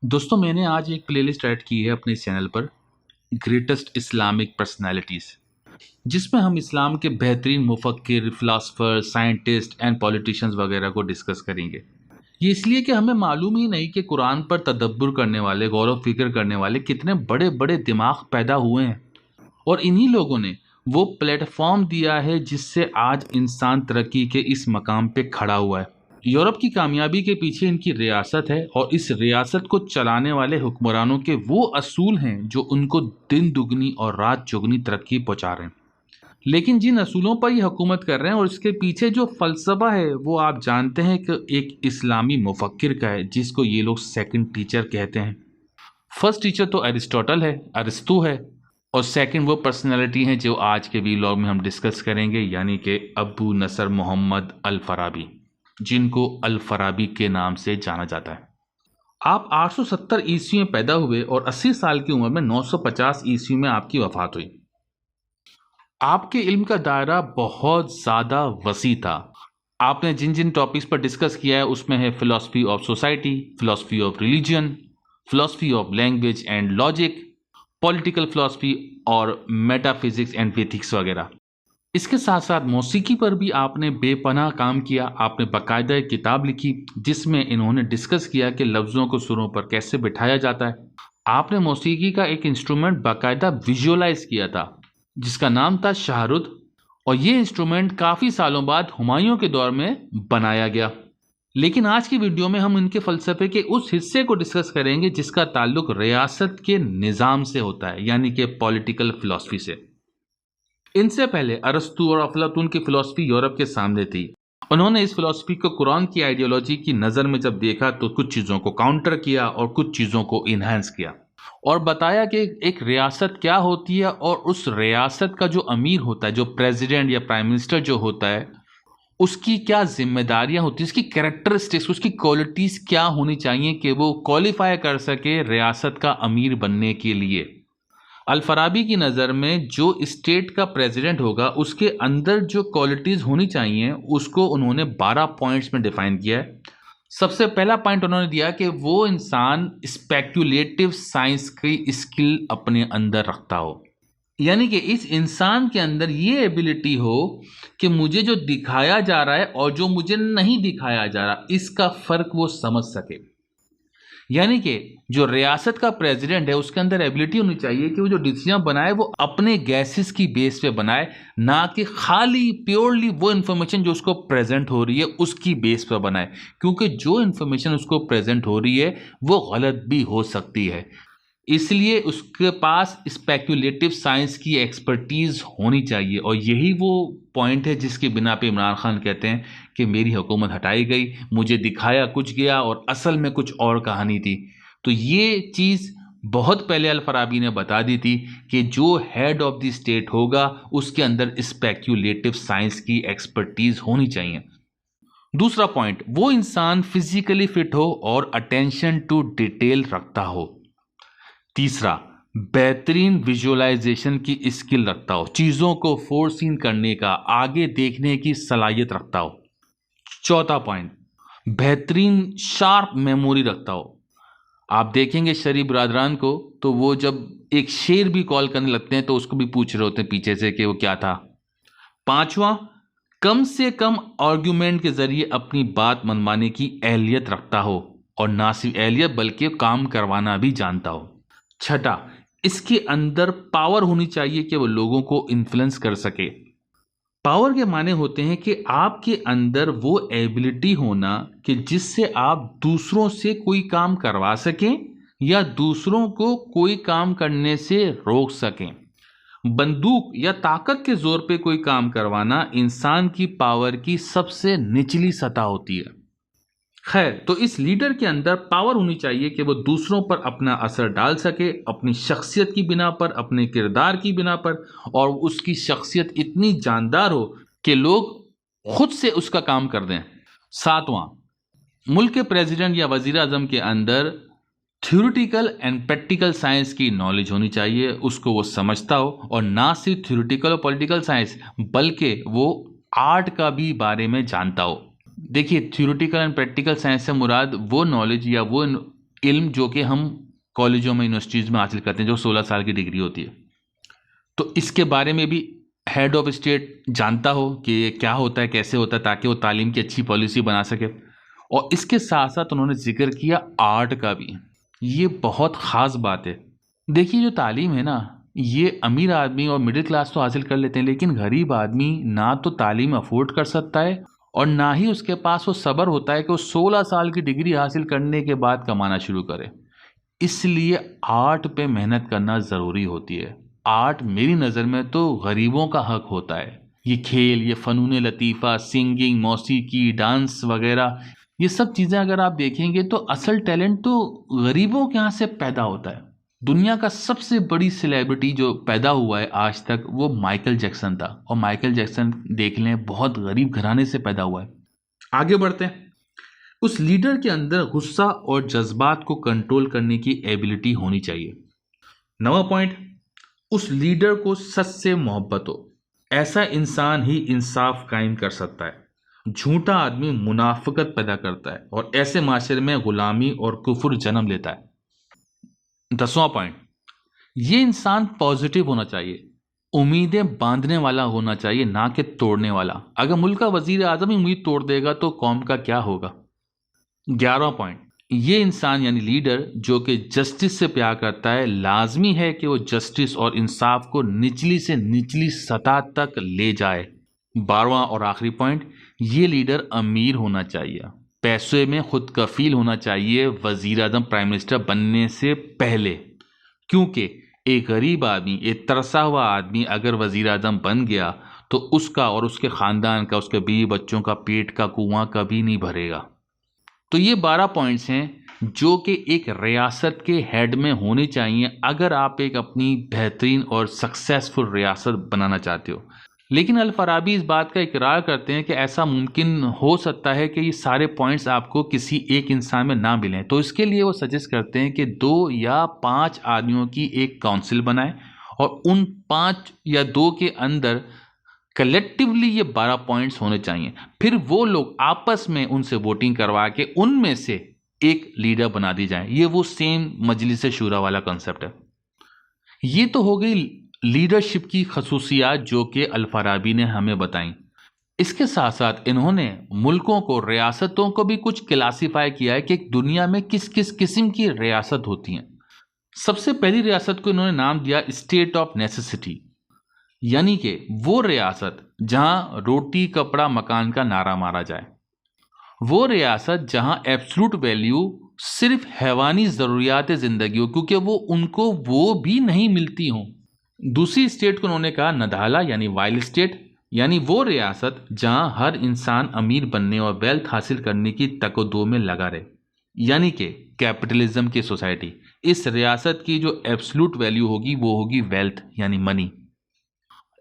دوستوں میں نے آج ایک پلے لسٹ ایڈ کی ہے اپنے چینل پر گریٹسٹ اسلامک پرسنالٹیز، جس میں ہم اسلام کے بہترین مفکر، فلاسفر، سائنٹسٹ اینڈ پولیٹیشنز وغیرہ کو ڈسکس کریں گے۔ یہ اس لیے کہ ہمیں معلوم ہی نہیں کہ قرآن پر تدبر کرنے والے، غور و فکر کرنے والے کتنے بڑے بڑے دماغ پیدا ہوئے ہیں، اور انہی لوگوں نے وہ پلیٹ فارم دیا ہے جس سے آج انسان ترقی کے اس مقام پہ کھڑا ہوا ہے۔ یورپ کی کامیابی کے پیچھے ان کی ریاست ہے، اور اس ریاست کو چلانے والے حکمرانوں کے وہ اصول ہیں جو ان کو دن دگنی اور رات چگنی ترقی پہنچا رہے ہیں۔ لیکن جن اصولوں پر یہ حکومت کر رہے ہیں اور اس کے پیچھے جو فلسفہ ہے وہ آپ جانتے ہیں کہ ایک اسلامی مفکر کا ہے جس کو یہ لوگ سیکنڈ ٹیچر کہتے ہیں۔ فرسٹ ٹیچر تو ایرسٹوٹل ہے، ارسطو ہے، اور سیکنڈ وہ پرسنالٹی ہیں جو آج کے ویلاگ میں ہم ڈسکس کریں گے، یعنی کہ ابو نصر محمد الفارابی، جن کو الفارابی کے نام سے جانا جاتا ہے۔ آپ 870 عیسوی میں پیدا ہوئے اور 80 سال کی عمر میں 950 عیسوی میں آپ کی وفات ہوئی۔ آپ کے علم کا دائرہ بہت زیادہ وسیع تھا۔ آپ نے جن جن ٹاپکس پر ڈسکس کیا ہے اس میں ہے philosophy of society, philosophy of religion, philosophy of language and logic, political philosophy اور میٹا فزکس اینڈ ایتھکس وغیرہ۔ اس کے ساتھ ساتھ موسیقی پر بھی آپ نے بے پناہ کام کیا۔ آپ نے باقاعدہ ایک کتاب لکھی جس میں انہوں نے ڈسکس کیا کہ لفظوں کو سروں پر کیسے بٹھایا جاتا ہے۔ آپ نے موسیقی کا ایک انسٹرومنٹ باقاعدہ ویژولائز کیا تھا جس کا نام تھا شاہرد، اور یہ انسٹرومنٹ کافی سالوں بعد ہمایوں کے دور میں بنایا گیا۔ لیکن آج کی ویڈیو میں ہم ان کے فلسفے کے اس حصے کو ڈسکس کریں گے جس کا تعلق ریاست کے نظام سے ہوتا ہے، یعنی کہ پولیٹیکل فلسفی سے۔ ان سے پہلے ارسطو اور افلاطون کی فلسفی یورپ کے سامنے تھی۔ انہوں نے اس فلسفی کو قرآن کی آئیڈیالوجی کی نظر میں جب دیکھا تو کچھ چیزوں کو کاؤنٹر کیا اور کچھ چیزوں کو انہینس کیا، اور بتایا کہ ایک ریاست کیا ہوتی ہے، اور اس ریاست کا جو امیر ہوتا ہے، جو پریزیڈنٹ یا پرائم منسٹر جو ہوتا ہے، اس کی کیا ذمہ داریاں ہوتی ہیں، اس کی کریکٹرسٹکس، اس کی کوالٹیز کیا ہونی چاہیے کہ وہ کوالیفائی کر سکے ریاست کا امیر بننے کے لیے۔ الفارابی کی نظر میں جو اسٹیٹ کا پریزیڈنٹ ہوگا اس کے اندر جو کوالٹیز ہونی چاہیے اس کو انہوں نے 12 پوائنٹس میں ڈیفائن کیا ہے۔ سب سے پہلا پوائنٹ انہوں نے دیا کہ وہ انسان اسپیکولیٹو سائنس کی اسکل اپنے اندر رکھتا ہو، یعنی کہ اس انسان کے اندر یہ ایبلٹی ہو کہ مجھے جو دکھایا جا رہا ہے اور جو مجھے نہیں دکھایا جا رہا اس کا فرق وہ سمجھ سکے۔ یعنی کہ جو ریاست کا پریزیڈنٹ ہے اس کے اندر ایبلٹی ہونی چاہیے کہ وہ جو ڈیسیژن بنائے وہ اپنے گیسز کی بیس پہ بنائے، نہ کہ خالی پیورلی وہ انفارمیشن جو اس کو پریزنٹ ہو رہی ہے اس کی بیس پہ بنائے، کیونکہ جو انفارمیشن اس کو پریزنٹ ہو رہی ہے وہ غلط بھی ہو سکتی ہے۔ اس لیے اس کے پاس اسپیکولیٹو سائنس کی ایکسپرٹیز ہونی چاہیے، اور یہی وہ پوائنٹ ہے جس کی بنا پہ عمران خان کہتے ہیں کہ میری حکومت ہٹائی گئی، مجھے دکھایا کچھ گیا اور اصل میں کچھ اور کہانی تھی۔ تو یہ چیز بہت پہلے الفارابی نے بتا دی تھی کہ جو ہیڈ آف دی اسٹیٹ ہوگا اس کے اندر اسپیکولیٹو سائنس کی ایکسپرٹیز ہونی چاہیے۔ دوسرا پوائنٹ، وہ انسان فزیکلی فٹ ہو اور اٹینشن ٹو ڈیٹیل رکھتا ہو۔ تیسرا، بہترین ویژولائزیشن کی اسکل رکھتا ہو، چیزوں کو فور سین کرنے کا، آگے دیکھنے کی صلاحیت رکھتا ہو۔ چوتھا پوائنٹ، بہترین شارپ میموری رکھتا ہو۔ آپ دیکھیں گے شریف برادران کو تو وہ جب ایک شعر بھی کال کرنے لگتے ہیں تو اس کو بھی پوچھ رہے ہوتے ہیں پیچھے سے کہ وہ کیا تھا۔ پانچواں، کم سے کم آرگیومنٹ کے ذریعے اپنی بات منوانے کی اہلیت رکھتا ہو، اور نہ صرف اہلیت بلکہ کام کروانا بھی جانتا ہو۔ چھٹا، اس کے اندر پاور ہونی چاہیے کہ وہ لوگوں کو انفلوئنس کر سکے۔ پاور کے معنی ہوتے ہیں کہ آپ کے اندر وہ ایبلٹی ہونا کہ جس سے آپ دوسروں سے کوئی کام کروا سکیں یا دوسروں کو کوئی کام کرنے سے روک سکیں۔ بندوق یا طاقت کے زور پہ کوئی کام کروانا انسان کی پاور کی سب سے نچلی سطح ہوتی ہے۔ خیر، تو اس لیڈر کے اندر پاور ہونی چاہیے کہ وہ دوسروں پر اپنا اثر ڈال سکے، اپنی شخصیت کی بنا پر، اپنے کردار کی بنا پر، اور اس کی شخصیت اتنی جاندار ہو کہ لوگ خود سے اس کا کام کر دیں۔ ساتواں، ملک کے پریزیڈنٹ یا وزیر اعظم کے اندر تھیوریٹیکل اینڈ پریکٹیکل سائنس کی نالج ہونی چاہیے، اس کو وہ سمجھتا ہو، اور نہ صرف تھیوریٹیکل اور پولیٹیکل سائنس بلکہ وہ آرٹ کا بھی بارے میں جانتا ہو۔ دیکھیے، تھیوریٹیکل اینڈ پریکٹیکل سائنس سے مراد وہ نالج یا وہ علم جو کہ ہم کالجوں میں یونیورسٹیز میں حاصل کرتے ہیں، جو 16 سال کی ڈگری ہوتی ہے، تو اس کے بارے میں بھی ہیڈ آف اسٹیٹ جانتا ہو کہ یہ کیا ہوتا ہے، کیسے ہوتا ہے، تاکہ وہ تعلیم کی اچھی پالیسی بنا سکے۔ اور اس کے ساتھ ساتھ انہوں نے ذکر کیا آرٹ کا بھی۔ یہ بہت خاص بات ہے۔ دیکھیے جو تعلیم ہے نا، یہ امیر آدمی اور مڈل کلاس تو حاصل کر لیتے ہیں، لیکن غریب آدمی نہ تو تعلیم افورڈ کر سکتا ہے اور نہ ہی اس کے پاس وہ صبر ہوتا ہے کہ وہ 16 سال کی ڈگری حاصل کرنے کے بعد کمانا شروع کرے۔ اس لیے آرٹ پہ محنت کرنا ضروری ہوتی ہے۔ آرٹ میری نظر میں تو غریبوں کا حق ہوتا ہے۔ یہ کھیل، یہ فنون لطیفہ، سنگنگ، موسیقی، ڈانس وغیرہ، یہ سب چیزیں اگر آپ دیکھیں گے تو اصل ٹیلنٹ تو غریبوں کے یہاں سے پیدا ہوتا ہے۔ دنیا کا سب سے بڑی سیلیبریٹی جو پیدا ہوا ہے آج تک، وہ مائیکل جیکسن تھا، اور مائیکل جیکسن دیکھ لیں بہت غریب گھرانے سے پیدا ہوا ہے۔ آگے بڑھتے ہیں۔ اس لیڈر کے اندر غصہ اور جذبات کو کنٹرول کرنے کی ایبلٹی ہونی چاہیے۔ 9واں پوائنٹ، اس لیڈر کو سچ سے محبت ہو۔ ایسا انسان ہی انصاف قائم کر سکتا ہے۔ جھوٹا آدمی منافقت پیدا کرتا ہے اور ایسے معاشرے میں غلامی اور کفر جنم لیتا ہے۔ 10واں پوائنٹ، یہ انسان پازیٹیو ہونا چاہیے، امیدیں باندھنے والا ہونا چاہیے، نہ کہ توڑنے والا۔ اگر ملک کا وزیر اعظم ہی امید توڑ دے گا تو قوم کا کیا ہوگا۔ 11واں پوائنٹ، یہ انسان یعنی لیڈر جو کہ جسٹس سے پیار کرتا ہے، لازمی ہے کہ وہ جسٹس اور انصاف کو نچلی سے نچلی سطح تک لے جائے۔ 12واں اور آخری پوائنٹ، یہ لیڈر امیر ہونا چاہیے، پیسے میں خود کفیل ہونا چاہیے وزیر اعظم پرائم منسٹر بننے سے پہلے، کیونکہ ایک غریب آدمی، ایک ترسا ہوا آدمی اگر وزیر اعظم بن گیا تو اس کا اور اس کے خاندان کا، اس کے بیوی بچوں کا پیٹ کا کنواں کبھی نہیں بھرے گا۔ تو یہ 12 پوائنٹس ہیں جو کہ ایک ریاست کے ہیڈ میں ہونے چاہیے اگر آپ ایک اپنی بہترین اور سکسیسفل ریاست بنانا چاہتے ہو۔ لیکن الفارابی اس بات کا اقرار کرتے ہیں کہ ایسا ممکن ہو سکتا ہے کہ یہ سارے پوائنٹس آپ کو کسی ایک انسان میں نہ ملیں، تو اس کے لیے وہ سجیسٹ کرتے ہیں کہ 2 یا 5 آدمیوں کی ایک کونسل بنائیں اور ان 5 یا 2 کے اندر کلیکٹیولی یہ 12 پوائنٹس ہونے چاہیے۔ پھر وہ لوگ آپس میں ان سے ووٹنگ کروا کے ان میں سے ایک لیڈر بنا دی جائیں۔ یہ وہ سیم مجلس شورا والا کنسپٹ ہے۔ یہ تو ہو گئی لیڈرشپ کی خصوصیات جو کہ الفارابی نے ہمیں بتائیں۔ اس کے ساتھ ساتھ انہوں نے ملکوں کو، ریاستوں کو بھی کچھ کلاسیفائی کیا ہے کہ دنیا میں کس کس قسم کی ریاست ہوتی ہیں۔ سب سے پہلی ریاست کو انہوں نے نام دیا اسٹیٹ آف نیسیسٹی، یعنی کہ وہ ریاست جہاں روٹی کپڑا مکان کا نعرہ مارا جائے، وہ ریاست جہاں ایبسلوٹ ویلیو صرف حیوانی ضروریات زندگی ہو، کیونکہ وہ ان کو وہ بھی نہیں ملتی ہوں۔ دوسری اسٹیٹ کو انہوں نے کہا ندالہ یعنی وائلڈ اسٹیٹ، یعنی وہ ریاست جہاں ہر انسان امیر بننے اور ویلتھ حاصل کرنے کی تگ و دو میں لگا رہے، یعنی کہ کیپٹلزم کی سوسائٹی۔ اس ریاست کی جو ایبسلوٹ ویلیو ہوگی وہ ہوگی ویلتھ یعنی منی۔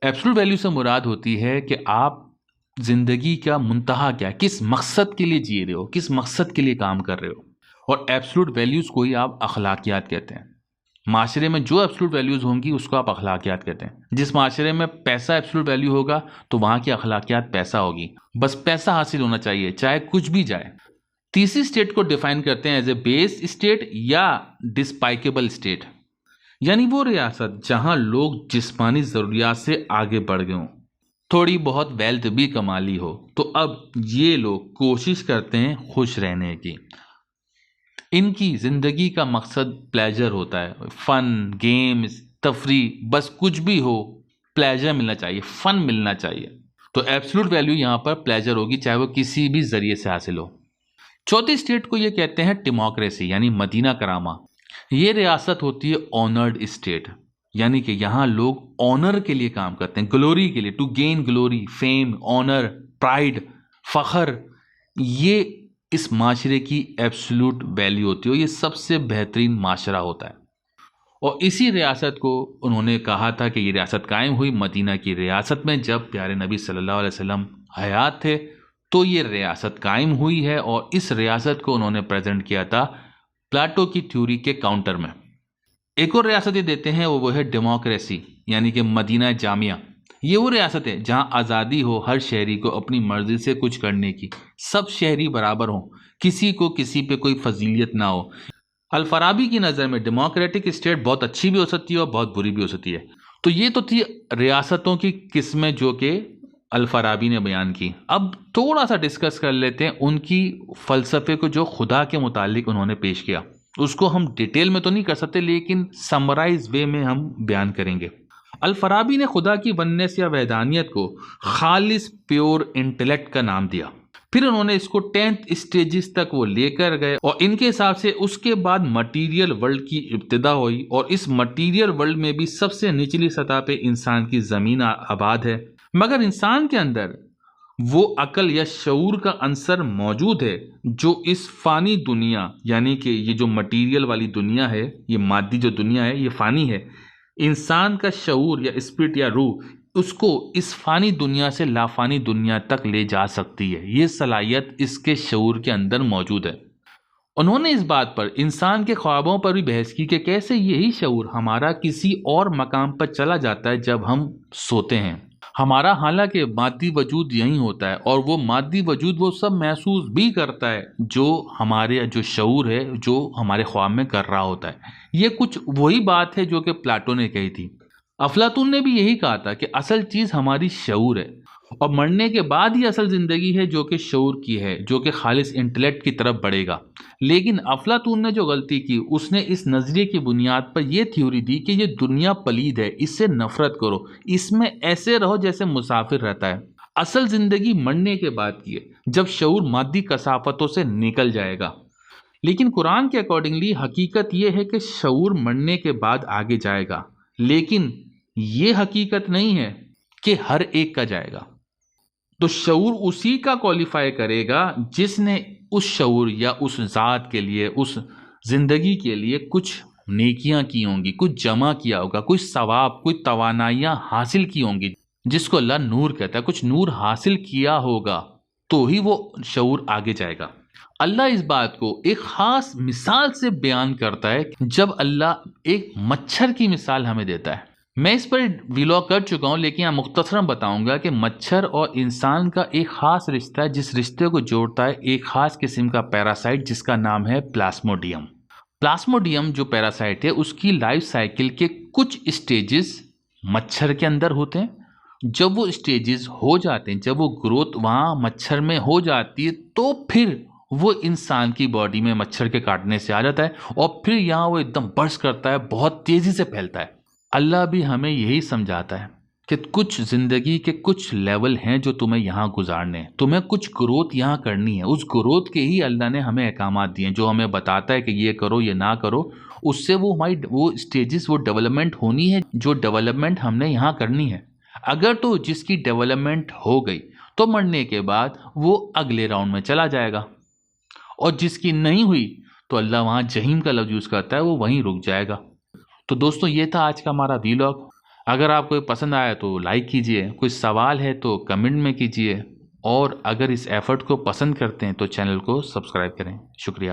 ایبسلوٹ ویلیو سے مراد ہوتی ہے کہ آپ زندگی کا منتہا کیا ہے، کس مقصد کے لیے جی رہے ہو، کس مقصد کے لیے کام کر رہے ہو، اور ایبسلوٹ ویلیوز کو ہی آپ اخلاقیات کہتے ہیں۔ معاشرے میں جو ایبسلوٹ ویلیوز ہوں گی اس کو آپ اخلاقیات کہتے ہیں۔ جس معاشرے میں پیسہ ایبسلوٹ ویلیو ہوگا تو وہاں کی اخلاقیات پیسہ ہوگی، بس پیسہ حاصل ہونا چاہیے چاہے کچھ بھی جائے۔ تیسری اسٹیٹ کو ڈیفائن کرتے ہیں ایز اے بیس اسٹیٹ یا ڈسپائکیبل اسٹیٹ، یعنی وہ ریاست جہاں لوگ جسمانی ضروریات سے آگے بڑھ گئے ہوں، تھوڑی بہت ویلتھ بھی کما لی ہو، تو اب یہ لوگ کوشش کرتے ہیں خوش رہنے کی۔ ان کی زندگی کا مقصد پلیجر ہوتا ہے، فن، گیمز، تفریح، بس کچھ بھی ہو پلیجر ملنا چاہیے، فن ملنا چاہیے۔ تو ایبسلوٹ ویلیو یہاں پر پلیجر ہوگی، چاہے وہ کسی بھی ذریعے سے حاصل ہو۔ چوتھی اسٹیٹ کو یہ کہتے ہیں ڈیموکریسی یعنی مدینہ کرامہ۔ یہ ریاست ہوتی ہے آنرڈ اسٹیٹ، یعنی کہ یہاں لوگ آنر کے لیے کام کرتے ہیں، گلوری کے لیے، to gain glory, fame, honour, pride, فخر۔ یہ اس معاشرے کی ایبسلوٹ ویلیو ہوتی ہے، یہ سب سے بہترین معاشرہ ہوتا ہے۔ اور اسی ریاست کو انہوں نے کہا تھا کہ یہ ریاست قائم ہوئی مدینہ کی ریاست میں جب پیارے نبی صلی اللہ علیہ وسلم حیات تھے، تو یہ ریاست قائم ہوئی ہے، اور اس ریاست کو انہوں نے پریزنٹ کیا تھا پلاٹو کی تھیوری کے کاؤنٹر میں۔ ایک اور ریاست یہ دیتے ہیں وہ ہے ڈیموکریسی یعنی کہ مدینہ جامعہ۔ یہ وہ ریاست ہے جہاں آزادی ہو ہر شہری کو اپنی مرضی سے کچھ کرنے کی، سب شہری برابر ہوں، کسی کو کسی پہ کوئی فضیلیت نہ ہو، الفارابی کی نظر میں ڈیموکریٹک اسٹیٹ بہت اچھی بھی ہو سکتی ہے اور بہت بری بھی ہو سکتی ہے۔ تو یہ تو تھی ریاستوں کی قسمیں جو کہ الفارابی نے بیان کی۔ اب تھوڑا سا ڈسکس کر لیتے ہیں ان کی فلسفے کو جو خدا کے متعلق انہوں نے پیش کیا۔ اس کو ہم ڈیٹیل میں تو نہیں کر سکتے لیکن سمرائز وے میں ہم بیان کریں گے۔ الفارابی نے خدا کی ونس یا وحدانیت کو خالص پیور انٹلیکٹ کا نام دیا۔ پھر انہوں نے اس کو 10th اسٹیجز تک وہ لے کر گئے اور ان کے حساب سے اس کے بعد مٹیریل ورلڈ کی ابتدا ہوئی، اور اس مٹیریل ورلڈ میں بھی سب سے نچلی سطح پہ انسان کی زمین آباد ہے، مگر انسان کے اندر وہ عقل یا شعور کا عنصر موجود ہے جو اس فانی دنیا، یعنی کہ یہ جو مٹیریل والی دنیا ہے، یہ مادی جو دنیا ہے یہ فانی ہے، انسان کا شعور یا اسپرٹ یا روح اس کو اس فانی دنیا سے لافانی دنیا تک لے جا سکتی ہے۔ یہ صلاحیت اس کے شعور کے اندر موجود ہے۔ انہوں نے اس بات پر انسان کے خوابوں پر بھی بحث کی کہ کیسے یہی شعور ہمارا کسی اور مقام پر چلا جاتا ہے جب ہم سوتے ہیں۔ ہمارا حالانکہ مادی وجود یہی ہوتا ہے، اور وہ مادی وجود وہ سب محسوس بھی کرتا ہے جو ہمارے جو شعور ہے جو ہمارے خواب میں کر رہا ہوتا ہے۔ یہ کچھ وہی بات ہے جو کہ پلاٹو نے کہی تھی۔ افلاطون نے بھی یہی کہا تھا کہ اصل چیز ہماری شعور ہے، اور مرنے کے بعد ہی اصل زندگی ہے جو کہ شعور کی ہے، جو کہ خالص انٹلیکٹ کی طرف بڑھے گا۔ لیکن افلاطون نے جو غلطی کی، اس نے اس نظریے کی بنیاد پر یہ تھیوری دی کہ یہ دنیا پلید ہے، اس سے نفرت کرو، اس میں ایسے رہو جیسے مسافر رہتا ہے۔ اصل زندگی مرنے کے بعد کی ہے، جب شعور مادی کثافتوں سے نکل جائے گا۔ لیکن قرآن کے اکارڈنگلی حقیقت یہ ہے کہ شعور مرنے کے بعد آگے جائے گا، لیکن یہ حقیقت نہیں ہے کہ ہر ایک کا جائے گا۔ تو شعور اسی کا کوالیفائی کرے گا جس نے اس شعور یا اس ذات کے لیے، اس زندگی کے لیے کچھ نیکیاں کی ہوں گی، کچھ جمع کیا ہوگا، کچھ ثواب، کچھ توانائیاں حاصل کی ہوں گی، جس کو اللہ نور کہتا ہے۔ کچھ نور حاصل کیا ہوگا تو ہی وہ شعور آگے جائے گا۔ اللہ اس بات کو ایک خاص مثال سے بیان کرتا ہے جب اللہ ایک مچھر کی مثال ہمیں دیتا ہے۔ میں اس پر ویلاگ کر چکا ہوں لیکن یہاں مختصراً بتاؤں گا کہ مچھر اور انسان کا ایک خاص رشتہ ہے، جس رشتے کو جوڑتا ہے ایک خاص قسم کا پیراسائٹ جس کا نام ہے پلاسموڈیم۔ پلاسموڈیم جو پیراسائٹ ہے اس کی لائف سائیکل کے کچھ اسٹیجز مچھر کے اندر ہوتے ہیں۔ جب وہ اسٹیجز ہو جاتے ہیں، جب وہ گروتھ وہاں مچھر میں ہو جاتی ہے، تو پھر وہ انسان کی باڈی میں مچھر کے کاٹنے سے آ جاتا ہے، اور پھر یہاں وہ ایک دم برسٹ کرتا ہے، بہت تیزی سے پھیلتا ہے۔ اللہ بھی ہمیں یہی سمجھاتا ہے کہ کچھ زندگی کے کچھ لیول ہیں جو تمہیں یہاں گزارنے ہیں، تمہیں کچھ گروتھ یہاں کرنی ہے۔ اس گروتھ کے ہی اللہ نے ہمیں احکامات دیے ہیں، جو ہمیں بتاتا ہے کہ یہ کرو یہ نہ کرو، اس سے وہ ہماری وہ اسٹیجز، وہ ڈیولپمنٹ ہونی ہے جو ڈیولپمنٹ ہم نے یہاں کرنی ہے۔ اگر تو جس کی ڈیولپمنٹ ہو گئی تو مرنے کے بعد وہ اگلے راؤنڈ میں چلا جائے گا، اور جس کی نہیں ہوئی تو اللہ وہاں جہنم کا لفظ یوز کرتا ہے، وہ وہیں رک جائے گا۔ تو دوستو یہ تھا آج کا ہمارا ویلاگ۔ اگر آپ کو پسند آیا تو لائک کیجئے، کوئی سوال ہے تو کمنٹ میں کیجئے، اور اگر اس ایفرٹ کو پسند کرتے ہیں تو چینل کو سبسکرائب کریں۔ شکریہ۔